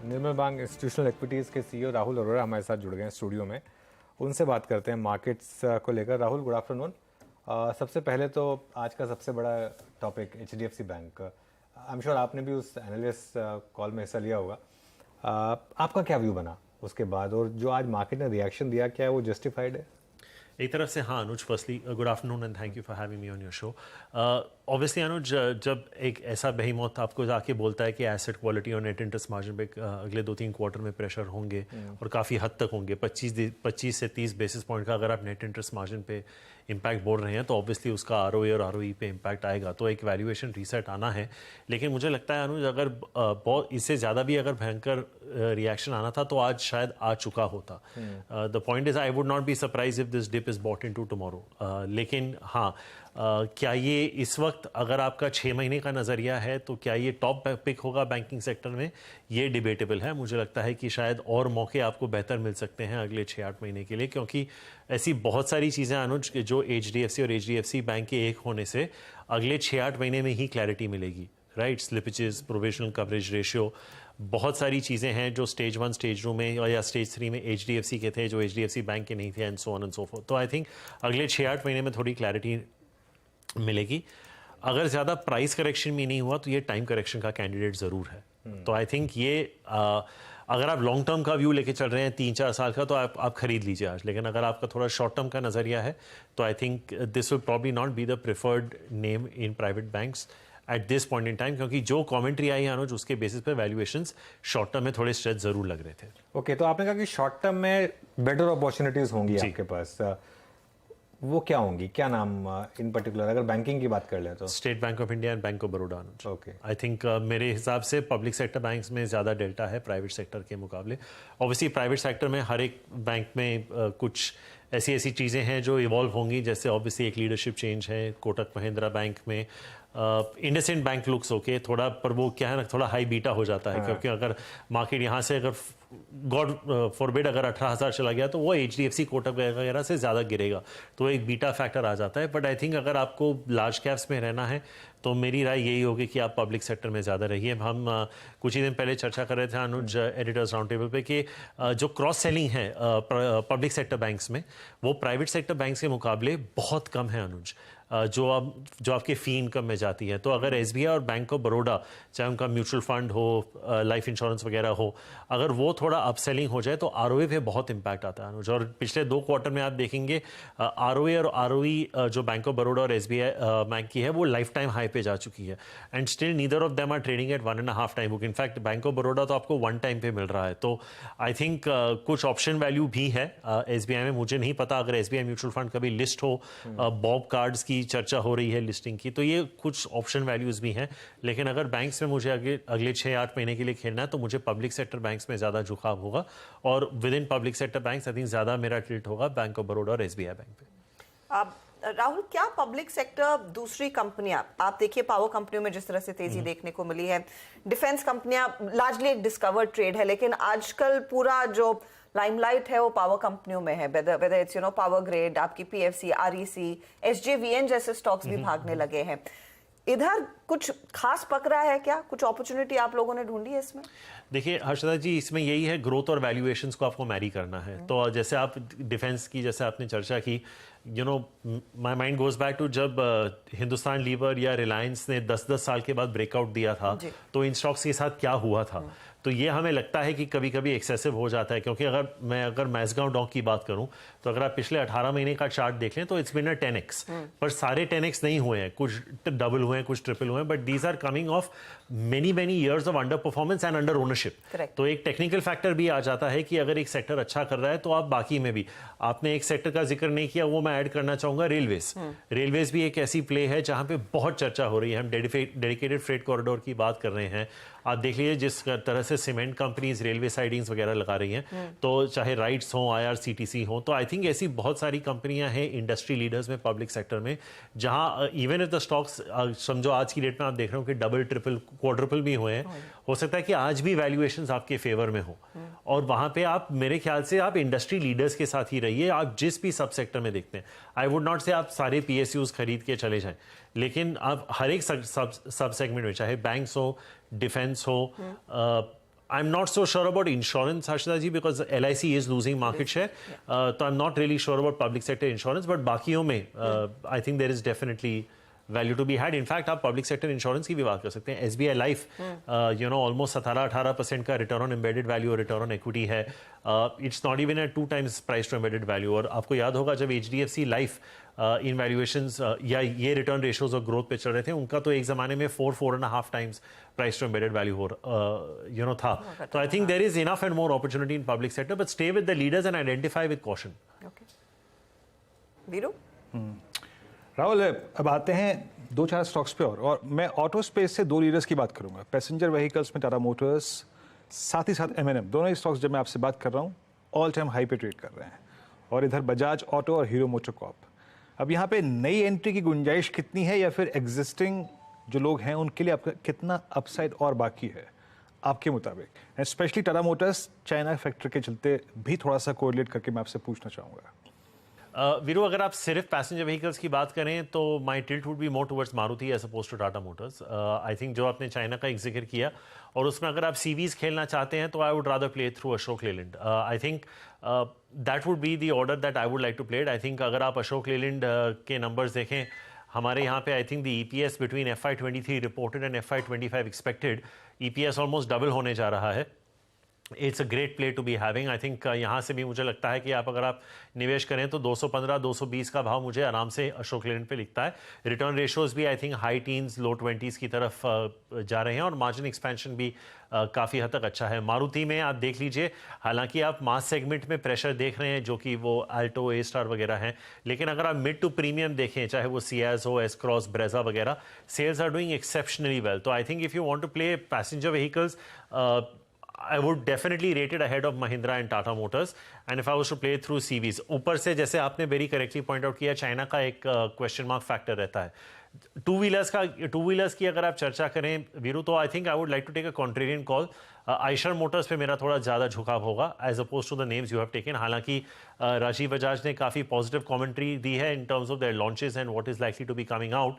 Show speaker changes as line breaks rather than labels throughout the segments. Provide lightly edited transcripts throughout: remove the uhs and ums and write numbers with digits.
निर्मल bank institutional equities के CEO Rahul Arora हमारे साथ जुड़ गए हैं स्टूडियो में। उनसे बात करते हैं मार्केट्स को लेकर। Rahul, good afternoon. सबसे पहले तो आज का सबसे बड़ा topic HDFC bank. I am sure आपने भी उस एनालिस्ट कॉल में हिस्सा लिया होगा। आपका क्या व्यू बना उसके बाद, और जो आज मार्केट ने रिएक्शन दिया, क्या वो जस्टिफाइड है?
एक तरफ से हाँ Anuj, firstly good afternoon and thank you for having me on your show. Obviously Anuj, जब एक ऐसा बेहीमौत आपको जाके बोलता है कि एसेट क्वालिटी और नेट इंटरेस्ट मार्जिन पे अगले 2-3 क्वार्टर में प्रेशर होंगे और काफ़ी हद तक होंगे, 25 से 30 बेसिस पॉइंट का अगर आप नेट इंटरेस्ट मार्जिन पे इम्पैक्ट बोल रहे हैं तो ऑब्वियसली उसका ROA और ROE पे इम्पैक्ट आएगा, तो एक वैल्यूएशन रीसेट आना है। लेकिन मुझे लगता है अनुज, अगर बहुत इससे ज़्यादा भी अगर भयंकर रिएक्शन आना था तो आज शायद आ चुका होता। The point is I would not be surprise if this dip is bought in to tomorrow. लेकिन हाँ, क्या ये इस वक्त अगर आपका 6 महीने का नज़रिया है तो क्या ये टॉप पिक होगा बैंकिंग सेक्टर में, ये डिबेटेबल है। मुझे लगता है कि शायद और मौके आपको बेहतर मिल सकते हैं अगले 6-8 महीने के लिए, क्योंकि ऐसी बहुत सारी चीज़ें अनुज जो HDFC और HDFC बैंक के एक होने से अगले 6-8 महीने में ही क्लैरिटी मिलेगी। Right, slippages, provisional coverage ratio, बहुत सारी चीज़ें हैं जो स्टेज 1 स्टेज 2 में या स्टेज 3 में HDFC के थे जो HDFC बैंक के नहीं थे, and so on and so fourth. तो आई थिंक अगले 6-8 महीने में थोड़ी क्लैरिटी मिलेगी। अगर ज़्यादा प्राइस करेक्शन भी नहीं हुआ तो ये टाइम करेक्शन का कैंडिडेट ज़रूर है। तो आई थिंक ये अगर आप लॉन्ग टर्म का व्यू लेके चल रहे हैं 3-4 साल का, तो आप खरीद लीजिए आज। लेकिन अगर आपका थोड़ा शॉर्ट टर्म का नज़रिया है तो I think this will probably not be the preferred name in private banks at this point in time, क्योंकि जो कमेंट्री आई है अनुज उसके बेसिस पे वैल्यूएशंस शॉर्ट टर्म में थोड़े स्ट्रेच जरूर लग रहे थे।
ओके, तो आपने कहा कि शॉर्ट टर्म में बेटर अपॉर्चुनिटीज होंगी आपके पास, वो क्या होंगी? क्या नाम इन पर्टिकुलर, अगर बैंकिंग की बात कर ले तो?
State bank of India and bank of Baroda.
Okay,
I think मेरे हिसाब से पब्लिक सेक्टर बैंक्स में ज़्यादा डेल्टा है प्राइवेट सेक्टर के मुकाबले। ऑब्वियसली प्राइवेट सेक्टर में हर एक बैंक में कुछ ऐसी चीज़ें हैं जो इवॉल्व होंगी, जैसे ऑब्वियसली एक लीडरशिप चेंज है कोटक महिंद्रा बैंक में। इंडसइंड बैंक लुक्स ओके थोड़ा, पर वो क्या है ना, थोड़ा हाई बीटा हो जाता है। क्योंकि अगर मार्केट यहाँ से अगर गॉड फॉरबिड अगर 18,000 चला गया तो वो HDFC कोटक वगैरह से ज़्यादा गिरेगा, तो एक बीटा फैक्टर आ जाता है। बट आई थिंक अगर आपको लार्ज कैप्स में रहना है तो मेरी राय यही होगी कि आप पब्लिक सेक्टर में ज़्यादा रहिए। हम कुछ ही दिन पहले चर्चा कर रहे थे अनुज एडिटर्स राउंड टेबल पे कि जो क्रॉस सेलिंग है पब्लिक सेक्टर बैंक्स में, वो प्राइवेट सेक्टर बैंक्स के मुकाबले बहुत कम है अनुज, जो आपके फ़ी इनकम में जाती है। तो अगर SBI और बैंक ऑफ बड़ौदा, चाहे उनका म्यूचुअल फंड हो, लाइफ इंश्योरेंस वगैरह हो, अगर वो थोड़ा अपसेलिंग हो जाए तो ROA पे बहुत इम्पैक्ट आता है अनुज। और पिछले 2 क्वार्टर में आप देखेंगे ROA और ROE जो बैंक ऑफ बड़ौदा और SBI बैंक की है वो लाइफ टाइम हाई पे जा चुकी है, and still neither of them are trading at 1.5 time book. In fact bank of Baroda तो आपको 1 टाइम पे मिल रहा है। तो आई थिंक कुछ ऑप्शन वैल्यू भी है SBI में। मुझे नहीं पता अगर SBI म्यूचुअल फंड कभी लिस्ट हो, बॉब कार्ड्स की चर्चा हो रही है लिस्टिंग की, तो ये कुछ ऑप्शन वैल्यूज भी हैं। लेकिन अगर बैंक्स में मुझे अगले 6-8 महीने के लिए खेलना है तो मुझे पब्लिक सेक्टर बैंक्स में ज़्यादा झुकाव होगा, और with in public sector banks I think ज़्यादा मेरा टिल्ट होगा बैंक ऑफ बड़ौदा और SBI बैंक पे।
राहुल, क्या पब्लिक सेक्टर दूसरी कंपनियां, आप देखिए पावर कंपनियों में जिस तरह से तेजी देखने को मिली है, डिफेंस कंपनियां लार्जली एक डिस्कवर्ड ट्रेड है, लेकिन आजकल पूरा जो लाइमलाइट है वो पावर कंपनियों में है, वेदर इट्स पावर ग्रिड, आपकी PFC, REC, SJVN जैसे स्टॉक्स भी भागने लगे हैं। इधर कुछ खास पकड़ा है क्या? कुछ अपॉर्चुनिटी आप लोगों ने ढूंढी है इसमें?
देखिए हर्षदा जी, इसमें यही है, ग्रोथ और वैल्यूएशंस को आपको मैरी करना है। तो जैसे आप डिफेंस की जैसे आपने चर्चा की, my mind goes back to जब हिंदुस्तान लीवर या रिलायंस ने 10-10 साल के बाद ब्रेकआउट दिया था, तो इन स्टॉक्स के साथ क्या हुआ था। तो ये हमें लगता है कि कभी कभी एक्सेसिव हो जाता है, क्योंकि अगर मैसगांव डॉक की बात करूं तो अगर आप पिछले 18 महीने का चार्ट देख लें तो इट्स बिन अ 10x, पर सारे 10x नहीं हुए हैं, कुछ डबल हुए हैं, कुछ ट्रिपल हुए हैं, but these are coming of many years of under performance and under ownership. तो एक टेक्निकल फैक्टर भी आ जाता है कि अगर एक सेक्टर अच्छा कर रहा है तो आप बाकी में भी, आपने एक सेक्टर का जिक्र नहीं किया, वो मैं ऐड करना चाहूंगा, रेलवेज भी एक ऐसी प्ले है जहां पे बहुत चर्चा हो रही है। हम डेडिकेटेड फ्रेट कॉरिडोर की बात कर रहे हैं, आप देख लीजिए जिस तरह से सीमेंट कंपनीज रेलवे साइडिंग्स वगैरह लगा रही हैं, तो चाहे राइट्स हो, IRCTC हो, तो आई थिंक ऐसी बहुत सारी कंपनियां हैं इंडस्ट्री लीडर्स में पब्लिक सेक्टर में, जहां इवन इफ द स्टॉक्स समझो आज की डेट में आप देख रहे हो कि डबल, ट्रिपल, क्वाड्रुपल भी हुए हैं, हो सकता है कि आज भी वैल्यूएशंस आपके फेवर में हो, और वहां पे आप, मेरे ख्याल से आप इंडस्ट्री लीडर्स के साथ ही रहिए। आप जिस भी सब सेक्टर में देखते हैं, आई वुड नॉट से आप सारे PSUs खरीद के चले जाएं, लेकिन आप हर एक सब सेगमेंट में, चाहे बैंक्स हो, डिफेंस हो, I'm not so sure about insurance, Harshada ji, because LIC is losing market share. So I'm not really sure about public sector insurance, but बाकियों में I think there is definitely value to be had. In fact, आप public sector insurance की भी बात कर सकते हैं. SBI Life, almost 17-18% का return on embedded value और return on equity है. It's not even at 2 times price to embedded value. और आपको याद होगा जब HDFC Life इन वैल्यूएशंस या ये रिटर्न रेशियोज और ग्रोथ पे चल रहे थे, उनका तो एक जमाने में 4.5 times price to embedded value हो था. तो I think there is enough and more opportunity in public sector, but stay with the leaders and identify with caution.
Viru,
Rahul, अब आते हैं 2-4 स्टॉक्स पे और मैं ऑटो स्पेस से 2 लीडर्स की बात करूंगा. पैसेंजर व्हीकल्स में टाटा मोटर्स, साथ ही साथ M&M, दोनों ही स्टॉक्स जब मैं आपसे बात कर रहा हूँ ऑल टाइम हाई पे ट्रेड कर रहे हैं. और इधर बजाज ऑटो और हीरो मोटोकॉर्प. अब यहाँ पे नई एंट्री की गुंजाइश कितनी है, या फिर एग्जिस्टिंग जो लोग हैं उनके लिए आपका कितना अपसाइड और बाकी है आपके मुताबिक? And specially Tata Motors China factor के चलते भी थोड़ा सा कोरिलेट करके मैं आपसे पूछना चाहूँगा.
वीरू, अगर आप सिर्फ पैसेंजर व्हीकल्स की बात करें तो my tilt would be more towards Maruti as oppose to Tata Motors. I think जो आपने चाइना का एक जिक्र किया और उसमें अगर आप सीवीज खेलना चाहते हैं तो I would rather play through Ashok Leyland. I think that would be the order that I would like to play. I think अगर आप अशोक लेलैंड के नंबर्स देखें हमारे यहाँ पे, I think the EPS between FY23 reported and FY25 expected, EPS almost double होने जा रहा है. It's a great play to be having. I think यहाँ से भी मुझे लगता है कि अगर आप निवेश करें तो 215-220 का भाव मुझे आराम से अशोक लेलैंड पे लिखता है. रिटर्न रेशियोज भी I think high teens low 20s की तरफ जा रहे हैं और मार्जिन एक्सपेंशन भी काफ़ी हद तक अच्छा है. मारुति में आप देख लीजिए, हालांकि आप मास सेगमेंट में प्रेशर देख रहे हैं जो कि वो अल्टो, ए स्टार वगैरह हैं, लेकिन अगर आप मिड टू प्रीमियम देखें, चाहे वो सियाज हो, एस क्रॉस, ब्रेजा वगैरह, sales are doing exceptionally well. तो I think if you want to play passenger vehicles, I would definitely rate it ahead of Mahindra and Tata Motors. And if I was to play through CVs, ऊपर से जैसे आपने very correctly point out किया, China का एक question mark factor रहता है. Two wheelers की अगर आप चर्चा करें वीरू, तो I think I would like to take a contrarian call. Eicher Motors पे मेरा थोड़ा ज़्यादा झुकाव होगा as oppose to the names you have taken. हालांकि राजीव बजाज ने काफ़ी पॉजिटिव कमेंट्री दी है in terms of their launches and what is likely to be coming out,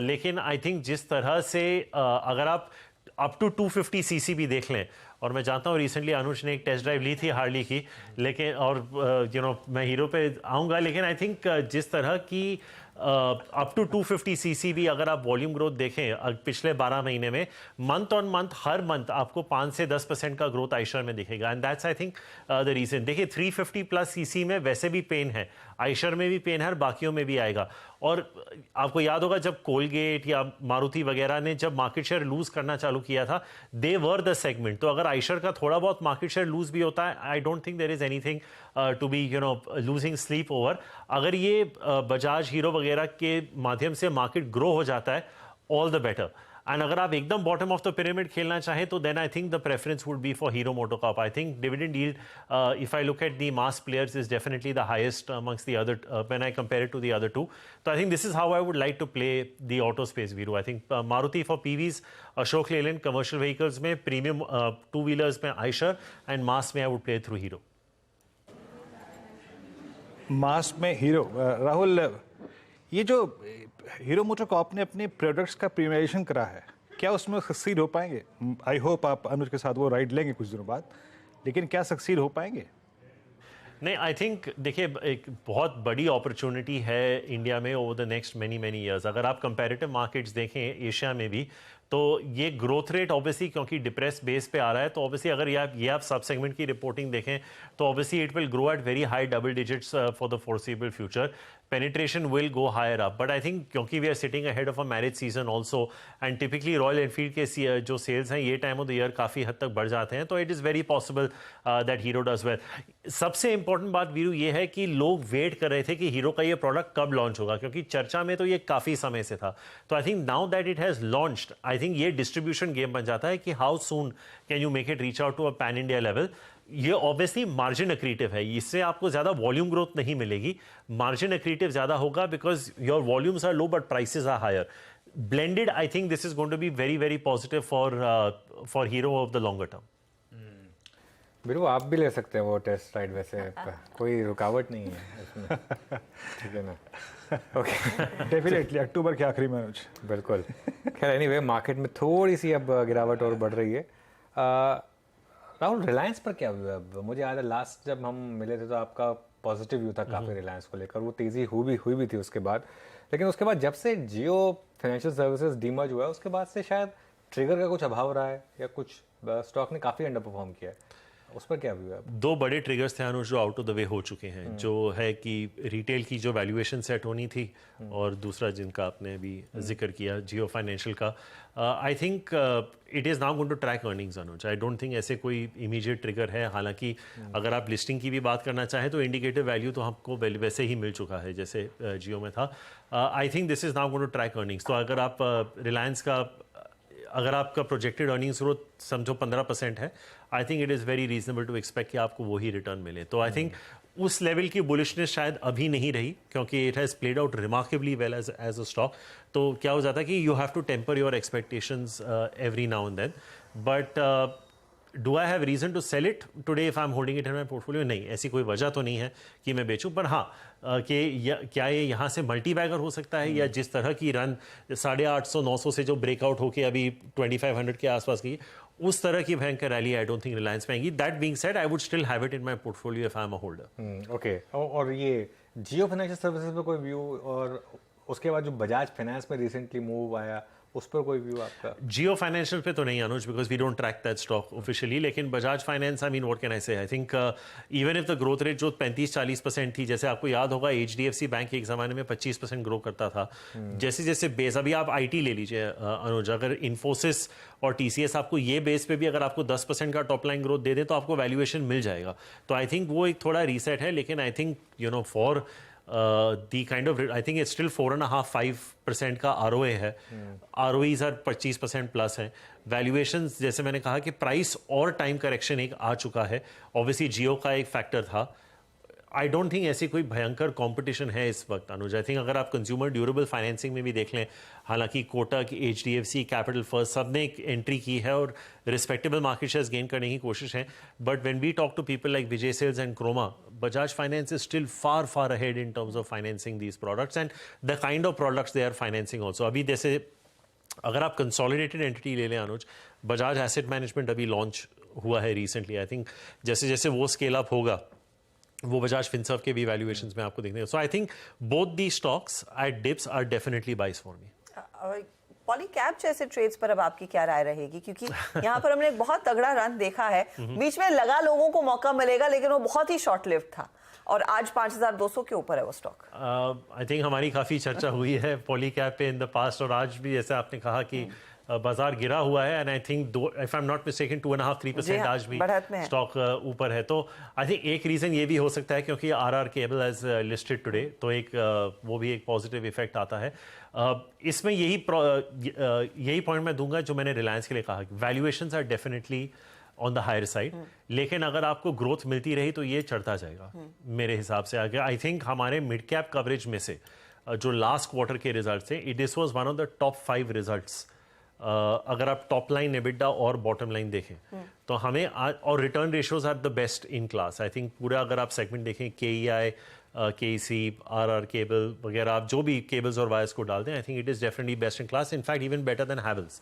लेकिन आई थिंक जिस तरह से अगर आप अप टू 250 सीसी भी देख लें, और मैं जानता हूँ रिसेंटली अनुज ने एक टेस्ट ड्राइव ली थी हार्ली की, लेकिन और मैं हीरो पे आऊँगा, लेकिन आई थिंक जिस तरह की अप टू 250 सीसी भी अगर आप वॉल्यूम ग्रोथ देखें पिछले 12 महीने में, मंथ ऑन मंथ हर मंथ आपको 5 से 10% का ग्रोथ आइशर में दिखेगा. And that's I think the reason. देखिए 350 प्लस सीसी में वैसे भी पेन है, आइशर में भी पेन है और बाकियों में भी आएगा. और आपको याद होगा जब कोलगेट या मारुति वगैरह ने जब मार्केट शेयर लूज करना चालू किया था, दे वर द सेगमेंट. तो अगर आइशर का थोड़ा बहुत मार्केट शेयर लूज भी होता है, I don't think there is anything to be losing sleep over. अगर ये बजाज हीरो वगैरह के माध्यम से मार्केट ग्रो हो जाता है, ऑल द बेटर. एंड अगर आप एकदम बॉटम ऑफ द पिरामिड खेलना चाहें तो then I think the preference would be for Hero MotoCorp. I think dividend yield, if I look at the mass players, is definitely the highest amongst the other when I compare it to the other two. तो I think this is how I would like to play the auto space Veeru. I think Maruti for PVs, Ashok Leyland commercial vehicles में, premium two wheelers में Eicher, and mass में I would play through Hero.
Mass में हीरो. राहुल, ये जो hero MotoCorp ने अपने products का प्रीमियराइजेशन करा है, क्या उसमें सक्सीड हो पाएंगे? आई होप आप अनुज के साथ वो राइड लेंगे कुछ दिनों बाद, लेकिन क्या सक्सीड हो पाएंगे?
नहीं, आई थिंक देखिए एक बहुत बड़ी अपॉर्चुनिटी है इंडिया में over the next many years. अगर आप कंपैरेटिव मार्केट्स देखें एशिया में भी, तो ये ग्रोथ रेट ऑब्वियसली क्योंकि डिप्रेस बेस पे आ रहा है, तो ऑब्वियसली अगर ये आप सब सेगमेंट की रिपोर्टिंग देखें तो obviously it will grow at very high double digits for the foreseeable future. penetration will go higher up, but I think क्योंकि we are sitting ahead of a marriage season also, and typically Royal Enfield के जो sales हैं ये time of the year काफ़ी हद तक बढ़ जाते हैं, तो it is very possible that Hero does well. सबसे इंपॉर्टेंट बात वीरू ये है कि लोग वेट कर रहे थे कि हीरो का ये प्रोडक्ट कब लॉन्च होगा, क्योंकि चर्चा में तो ये काफ़ी समय से था. तो I think now that it has launched, I think ये डिस्ट्रीब्यूशन गेम बन जाता है कि how soon can you make it reach out to a pan India level. ये ऑब्वियसली मार्जिन एक्रीटिव है, इससे आपको ज़्यादा वॉल्यूम ग्रोथ नहीं मिलेगी, मार्जिन एक्रीटिव ज़्यादा होगा because your volumes are low but prices are higher. Blended I think this is going to be very very positive for Hero of the longer term.
बिल्कुल, आप भी ले सकते हैं वो टेस्ट राइड, वैसे कोई रुकावट नहीं है इसमें. ठीक है ना? ओके,
डेफिनेटली अक्टूबर के आखिरी में.
बिल्कुल. खैर एनीवे, मार्केट में थोड़ी सी अब गिरावट और बढ़ रही है. राहुल रिलायंस पर क्या हुआ? मुझे याद है लास्ट जब हम मिले थे तो आपका पॉजिटिव व्यू था काफ़ी रिलायंस को लेकर, वो तेज़ी हुई भी थी उसके बाद, लेकिन उसके बाद जब से जियो फाइनेंशियल सर्विसेज डीमर्ज हुआ है उसके बाद से शायद ट्रिगर का कुछ अभाव रहा है या कुछ स्टॉक ने काफ़ी अंडर परफॉर्म किया है, उस पर क्या व्यू है?
दो बड़े ट्रिगर्स थे अनुज जो आउट ऑफ द वे हो चुके हैं, जो है कि रिटेल की जो वैल्यूएशन सेट होनी थी और दूसरा जिनका आपने अभी जिक्र किया जियो फाइनेंशियल का, I think it is now going to track earnings Anuj. I don't think ऐसे कोई इमीडिएट ट्रिगर है। हालांकि अगर आप लिस्टिंग की भी बात करना चाहें तो इंडिकेटिव वैल्यू तो हमको वैसे ही मिल चुका है जैसे जियो में था। I think this is now going to track earnings. तो अगर आप रिलायंस का अगर आपका प्रोजेक्टेड अर्निंग्स ग्रोथ समझो 15% है, I think it is very reasonable to expect कि आपको वही रिटर्न मिले। तो आई थिंक उस लेवल की बुलिशनेस शायद अभी नहीं रही, क्योंकि it has played out remarkably well as a stock. तो क्या हो जाता है कि you have to temper your expectations every now and then, but do I have reason to sell it today if I am holding it in my portfolio? नहीं, ऐसी कोई वजह तो नहीं है कि मैं बेचूं। पर हाँ, क्या ये यहाँ से मल्टी बैगर हो सकता है, या जिस तरह की रन 850-900 से जो ब्रेकआउट होके अभी 2500 के आसपास की, उस तरह की भयंकर rally I don't think Reliance में आएगी। That being said, I would still have it in my portfolio if I am a holder.
Okay, और ये जियो फाइनेंशियल सर्विसेज पे कोई व्यू, और उसके बाद जो बजाज फाइनेंस में रिसेंटली मूव आया उस पर कोई व्यू आपका?
जियो फाइनेंशियल पे तो नहीं Anuj, because we don't track that stock officially. लेकिन Bajaj Finance, I mean what can I say, I think even if the growth rate जो 35-40% थी, जैसे आपको याद होगा HDFC बैंक एक ज़माने में 25% ग्रो करता था। जैसे जैसे बेस, अभी आप IT ले लीजिए अनुज, अगर इन्फोसिस और TCS आपको ये बेस पे भी अगर आपको 10% का टॉप लाइन ग्रोथ दे दे तो आपको वैल्यूएशन मिल जाएगा। तो आई थिंक वो एक थोड़ा रीसेट है। लेकिन I think for the kind of, I think it's still 4.5-5% का ROA है। ROEs are 25% प्लस है। वैल्यूएशंस जैसे मैंने कहा कि प्राइस और टाइम करेक्शन एक आ चुका है। ऑब्वियसली जियो का एक फैक्टर था। आई डोंट थिंक ऐसी कोई भयंकर कंपटीशन है इस वक्त अनुज। आई थिंक अगर आप कंज्यूमर ड्यूरेबल फाइनेंसिंग में भी देख लें, हालांकि कोटक, HDFC, कैपिटल फर्स्ट सब ने एक एंट्री की है और रिस्पेक्टेबल मार्केट शेयर्स गेन करने की कोशिश है। But when we talk to people like Vijay sales and Croma, Bajaj Finance is still far ahead in terms of financing these products and the kind of products they are financing also. अभी जैसे अगर आप consolidated entity ले लें अनुज, Bajaj asset management अभी launch हुआ है recently. I think जैसे जैसे वो स्केल अप होगा, वो बजाज फिनसर्व के भी वैल्यूएशंस में आपको देखने। So I think both the stocks at dips are definitely buys for me.
Polycab जैसे ट्रेड्स पर अब आपकी क्या राय रहेगी? क्योंकि यहाँ पर हमने एक बहुत तगड़ा रन देखा है, बीच में लगा लोगों को मौका मिलेगा, लेकिन वो बहुत ही शॉर्ट लिव्ड था और आज 5200 के ऊपर है वो स्टॉक।
आई थिंक हमारी काफ़ी चर्चा हुई है पॉलीकैब पे इन द पास्ट, और आज भी जैसे आपने कहा कि बाजार गिरा हुआ है। And I think if I am not mistaken 2.5-3% आज भी स्टॉक ऊपर है। तो आई थिंक एक रीज़न ये भी हो सकता है क्योंकि RR Kabel as listed today, तो एक वो भी एक पॉजिटिव इफेक्ट आता है। इसमें यही पॉइंट मैं दूंगा जो मैंने रिलायंस के लिए कहा, valuations are definitely on the higher side, लेकिन अगर आपको ग्रोथ मिलती रही तो ये चढ़ता जाएगा मेरे हिसाब से आगे। आई थिंक हमारे मिड कैप कवरेज में से जो लास्ट क्वार्टर के रिजल्ट थे, this was one of the top 5 results. अगर आप टॉप लाइन एबिटा और बॉटम लाइन देखें तो हमें और return ratios are the best in class. I think पूरा अगर आप सेगमेंट देखें, KEI, KEC, RR केबल वगैरह, आप जो भी केबल्स और वायर्स को डालते हैं, आई think it is definitely best in class, in fact even better than Havells.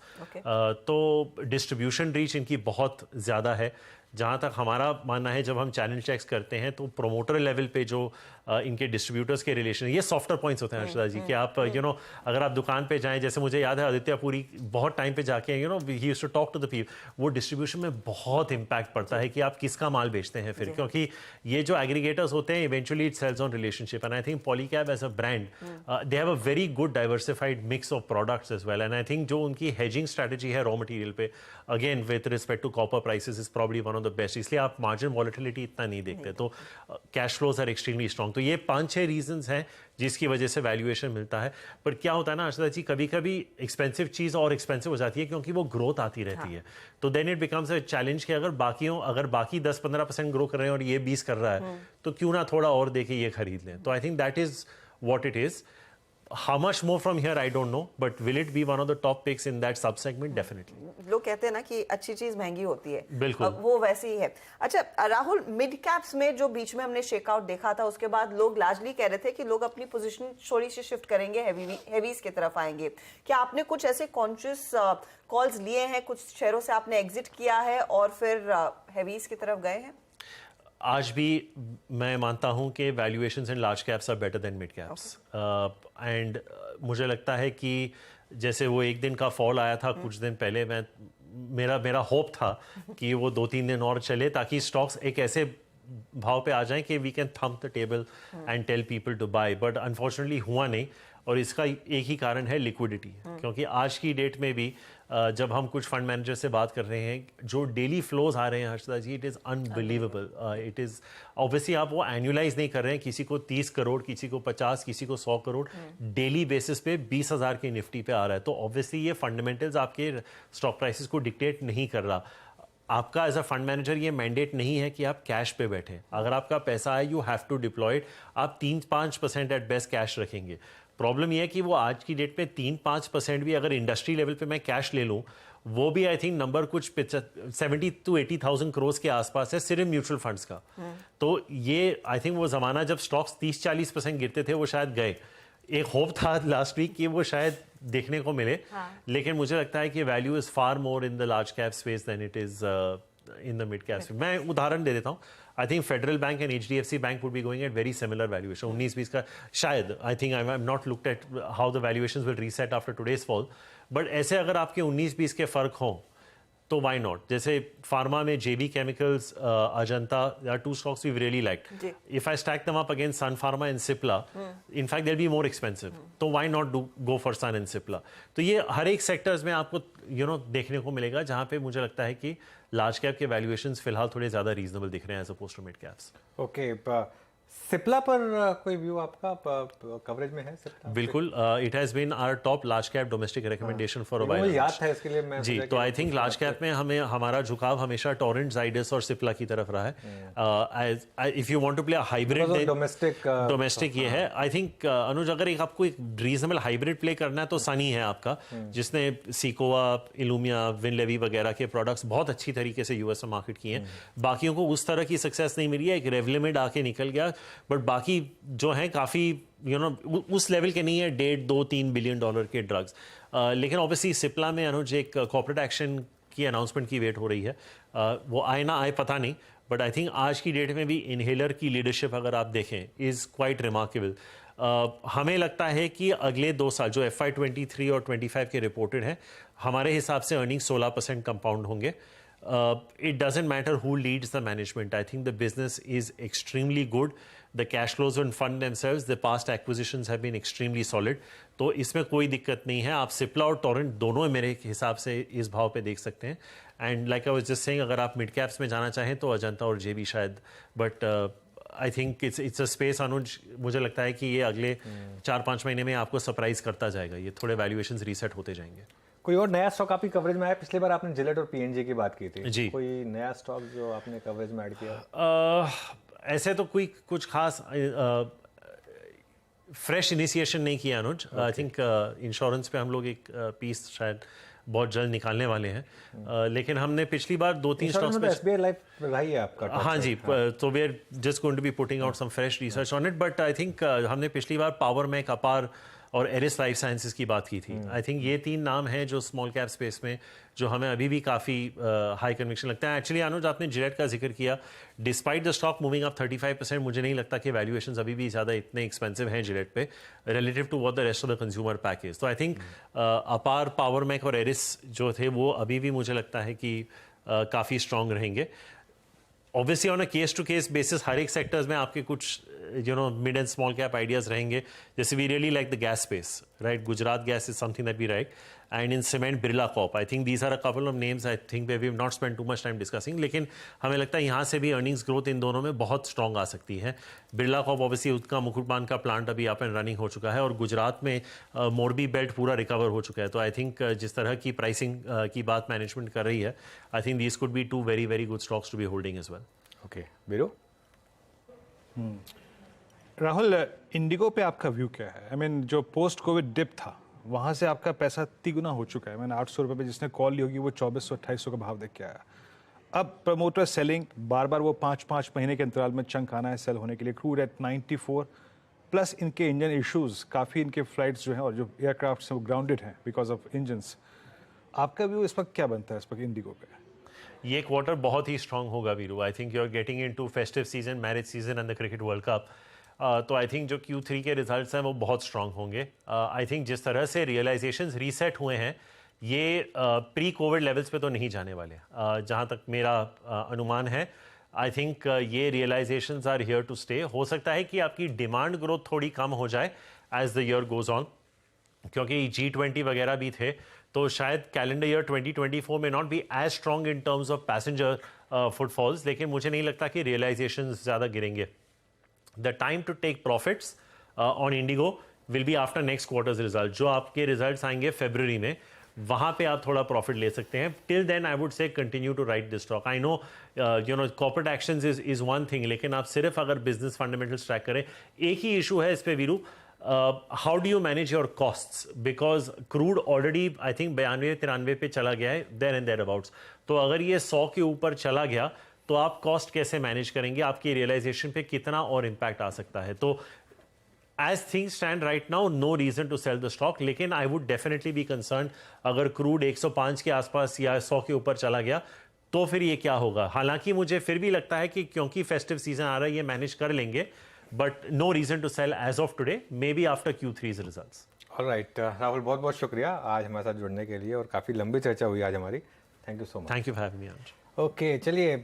तो डिस्ट्रीब्यूशन रीच इनकी बहुत ज़्यादा है। जहाँ तक हमारा मानना है, जब हम चैनल चेक्स करते हैं तो प्रोमोटर लेवल पे जो इनके डिस्ट्रीब्यूटर्स के रिलेशन, ये सॉफ्टर पॉइंट्स होते हैं हर्षदा जी, कि आप अगर आप दुकान पे जाएं, जैसे मुझे याद है आदित्य पुरी बहुत टाइम पे जाके ही used to talk to the people, वो डिस्ट्रीब्यूशन में बहुत इंपैक्ट पड़ता है कि आप किसका माल बेचते हैं फिर, क्योंकि ये जो एग्रीगेटर्स होते हैं eventually it sells on relationship. And I think Polycab as a brand they have a very good diversified mix of products as well. And I think जो उनकी हेजिंग स्ट्रेटजी है रॉ मटेरियल पे, again with respect to copper prices, is probably one of the best, इसलिए आप margin volatility इतना नहीं देखते। तो cash flows are extremely strong. तो ये 5-6 रीजंस हैं जिसकी वजह से वैल्यूएशन मिलता है। पर क्या होता है ना आशा जी, कभी कभी एक्सपेंसिव चीज़ और एक्सपेंसिव हो जाती है क्योंकि वो ग्रोथ आती रहती है। तो then it becomes a challenge कि अगर बाकी 10-15% ग्रो कर रहे हैं और ये 20 कर रहा है, तो क्यों ना थोड़ा और देके ये खरीद लें। तो I think that is what it is. How much more from here, I don't know, but will it be one of the top picks in that sub-segment? Definitely.
लोग कहते हैं ना कि अच्छी चीज महंगी होती है,
बिल्कुल।
वो वैसी ही है। अच्छा राहुल, मिड कैप्स में जो बीच में हमने शेकआउट देखा था, उसके बाद लोग लार्जली कह रहे थे कि लोग अपनी पोजीशन थोड़ी सी शिफ्ट करेंगे, हेवीज की तरफ आएंगे। क्या आपने कुछ ऐसे कॉन्शियस कॉल्स लिए हैं, कुछ शेयरों से आपने एग्जिट किया है और फिर हेवीज की तरफ गए हैं?
आज भी मैं मानता हूं कि valuations in large caps are better than mid caps, and मुझे लगता है कि जैसे वो एक दिन का फॉल आया था कुछ दिन पहले, मेरा होप था कि वो 2-3 दिन और चले ताकि स्टॉक्स एक ऐसे भाव पे आ जाएं कि we can thump the table and tell people to buy, but unfortunately हुआ नहीं। और इसका एक ही कारण है लिक्विडिटी, क्योंकि आज की डेट में भी जब हम कुछ फंड मैनेजर से बात कर रहे हैं, जो डेली फ्लोज आ रहे हैं Harshada ji, it is unbelievable. It is obviously आप वो एनुअलाइज नहीं कर रहे हैं, किसी को 30 करोड़, किसी को 50, किसी को 100 करोड़ डेली बेसिस पे 20,000 की निफ्टी पे आ रहा है। तो ऑब्वियसली ये फंडामेंटल्स आपके स्टॉक प्राइसेस को डिक्टेट नहीं कर रहा। आपका एज अ फंड मैनेजर ये मैंडेट नहीं है कि आप कैश पे बैठें। अगर आपका पैसा है, you have to deploy it. आप 3-5% एट बेस्ट कैश रखेंगे। प्रॉब्लम यह है कि वो आज की डेट में 3-5% भी अगर इंडस्ट्री लेवल पे मैं कैश ले लूँ, वो भी आई थिंक नंबर कुछ 70 to 80,000 करोड़ के आसपास है सिर्फ म्यूचुअल फंड्स का। तो ये आई थिंक वो ज़माना जब स्टॉक्स 30-40% गिरते थे वो शायद गए। एक होप था लास्ट वीक कि वो शायद देखने को मिले, लेकिन मुझे लगता है कि value is far more in the large cap space than it is in the mid cap space. मैं उदाहरण दे देता हूँ। I think Federal Bank and HDFC Bank would be going at very similar valuation. 19-20 का शायद, I think I've not looked at how the valuations will reset after today's fall. But ऐसे अगर आपके 19-20 के फर्क हों, तो why not? जैसे फार्मा में JB Chemicals, Ajanta, there are two stocks we've really liked. If I stack them up against Sun Pharma and Cipla, in fact they'll be more expensive. तो why not go for Sun and Cipla? तो ये हर एक sectors में आपको देखने को मिलेगा जहाँ पे मुझे लगता है कि लार्ज कैप के वैल्यूएशंस फिलहाल थोड़े ज्यादा रीजनेबल दिख रहे हैं as opposed to mid caps.
Okay, Cipla पर कोई व्यू आपका कवरेज में है? सिप्ला
बिल्कुल, it has been our top large cap domestic recommendation for a
मुझे
व्हाइल।
याद था, इसके लिए मैं
जी, तो आई थिंक लार्ज कैप में हमारा झुकाव हमेशा टोरेंट, जाइडस और सिप्ला की तरफ रहा है। If you want to play a hybrid domestic ये है। आई थिंक अनुज, अगर आपको एक रीजनेबल हाइब्रिड प्ले करना है तो सनी है आपका, जिसने सिकोवा, इलूमिया, विनलेवी वगैरह के प्रोडक्ट्स बहुत अच्छी तरीके से यूएस में मार्केट किए हैं। बाकियों को उस तरह की सक्सेस नहीं मिली है, एक रेवलिमिड आके निकल गया, बट बाकी जो हैं काफ़ी उस लेवल के नहीं है, $1.5-2-3 बिलियन के ड्रग्स। लेकिन ऑब्वियसली सिप्ला में अनुज एक कॉर्पोरेट एक्शन की अनाउंसमेंट की वेट हो रही है। वो आए ना आए पता नहीं, बट आई थिंक आज की डेट में भी इनहेलर की लीडरशिप अगर आप देखें इज़ क्वाइट रिमार्केबल। हमें लगता है कि अगले 2 साल जो FY23 और 25 के रिपोर्टेड हैं, हमारे हिसाब से अर्निंग 16% कंपाउंड होंगे। It doesn't matter who leads the management. I think the business is extremely good. The cash flows and fund themselves. The past acquisitions have been extremely solid. तो इसमें कोई दिक्कत नहीं है। आप सिप्ला और टोरेंट दोनों मेरे हिसाब से इस भाव पे देख सकते हैं। And like I was just saying, अगर आप मिड कैप्स में जाना चाहें तो अजंता और जेबी शायद, but I think it's a space Anuj, मुझे लगता है कि ये अगले 4-5 महीने में आपको सरप्राइज करता जाएगा। ये थोड़े वैल्यूएशंस रीसेट होते जाएंगे।
कोई और नया स्टॉक आपकी कवरेज में आया? पिछली बार आपने जिलेट और पीएनजी की बात की थी
जी।
कोई नया स्टॉक जो आपने कवरेज में ऐड किया?
ऐसे तो कोई कुछ खास फ्रेश इनिशिएशन नहीं किया अनुज। आई थिंक इंश्योरेंस पे हम लोग एक पीस शायद बहुत जल्द निकालने वाले हैं। लेकिन हमने पिछली बार 2-3 स्टॉक्स पे
एसबीआई लाइफ रही है आपका।
हाँ जी, तो we are just going to be putting out some fresh research on it, but I think हमने पिछली बार पावर मैक, अपार और एरिस लाइफ साइंसेज की बात की थी। आई थिंक ये 3 नाम हैं जो स्मॉल कैप स्पेस में जो हमें अभी भी काफ़ी हाई कन्विक्शन लगता है। एक्चुअली अनुज, आपने जिलेट का जिक्र किया, despite the stock moving up 35%, मुझे नहीं लगता कि वैल्यूएशंस अभी भी ज़्यादा इतने एक्सपेंसिव हैं जिलेट पे relative to what the rest of the consumer package. तो I think Apar, power Mech और एरिस जो थे वो अभी भी मुझे लगता है कि काफ़ी स्ट्रॉन्ग रहेंगे। Obviously on a case to case basis हर एक सेक्टर्स में आपके कुछ mid and small cap ideas रहेंगे। जैसे we really like the gas space, right? Gujarat Gas is something that we like, and in cement Birla Corp. I think these are a couple of names I think we have not spend too much time discussing, लेकिन हमें लगता है यहाँ से भी earnings growth in दोनों में बहुत स्ट्रॉन्ग आ सकती है। बिरला कॉप ऑब्वियसली उसका मुकुटबान का प्लांट अभी अप एंड रनिंग हो चुका है, और गुजरात में मोरबी बेल्ट पूरा रिकवर हो चुका है। तो आई थिंक जिस तरह की प्राइसिंग की बात मैनेजमेंट कर रही है, I think these could be 2 very very good stocks to be holding as well.
Okay, Biru?
Rahul, IndiGo पे आपका व्यू क्या है? आई मीन जो पोस्ट कोविड डिप था वहाँ से आपका पैसा तिगुना हो चुका है। मैंने 800 रुपये पे जिसने कॉल ली होगी वो 2400-2800 का भाव देख के आया। अब प्रमोटर सेलिंग बार बार वो 5-5 महीने के अंतराल में चंक आना है सेल होने के लिए। क्रूड एट 94 प्लस इनके इंजन इश्यूज, काफ़ी इनके फ्लाइट्स जो हैं और जो एयरक्राफ्ट हैं वो ग्राउंडेड हैं बिकॉज ऑफ इंजन्स। आपका व्यू इस वक्त क्या बनता है इस वक्त इंडिगो पे?
ये क्वार्टर बहुत ही स्ट्रांग होगा Viru. I think you are getting into festive season, marriage season and the cricket World Cup. तो आई थिंक जो Q3 के रिजल्ट्स हैं वो बहुत स्ट्रांग होंगे। आई थिंक जिस तरह से रियलाइजेशंस रीसेट हुए हैं ये प्री कोविड लेवल्स पे तो नहीं जाने वाले, जहाँ तक मेरा अनुमान है। आई थिंक ये realisations are here to stay. हो सकता है कि आपकी डिमांड ग्रोथ थोड़ी कम हो जाए as the year goes on, क्योंकि G20 वगैरह भी थे, तो शायद कैलेंडर ईयर 2024 में not be as strong in terms of passenger footfalls, लेकिन मुझे नहीं लगता कि रियलाइजेशंस ज़्यादा गिरेंगे। The time to take profits on IndiGo will be after next quarters result. जो आपके रिजल्ट्स आएंगे फरवरी में, वहाँ पे आप थोड़ा प्रॉफिट ले सकते हैं। Till then I would say continue to ride this stock. I know you know corporate actions is one thing, लेकिन आप सिर्फ अगर बिजनेस फंडामेंटल्स ट्रैक करें, एक ही इशू है इस पे Veeru, how do you manage your costs, because crude already I think 92-93 पे चला गया है, देयर एंड देयर अबाउट्स। तो अगर ये 100 के ऊपर चला गया तो आप कॉस्ट कैसे मैनेज करेंगे, आपकी रियलाइजेशन पे कितना और इम्पैक्ट आ सकता है। तो as things stand right now, no reason to sell the stock, लेकिन I would definitely be concern अगर क्रूड 105 के आसपास या 100 के ऊपर चला गया तो फिर ये क्या होगा। हालांकि मुझे फिर भी लगता है कि क्योंकि फेस्टिव सीजन आ रहा है ये मैनेज कर लेंगे, but no reason to sell as of today, maybe after Q3's results.
Alright Rahul, बहुत बहुत शुक्रिया आज हमारे साथ जुड़ने के लिए, और काफ़ी लंबी चर्चा हुई आज हमारी। Thank you so much.
Thank you for having me.
Okay, चलिए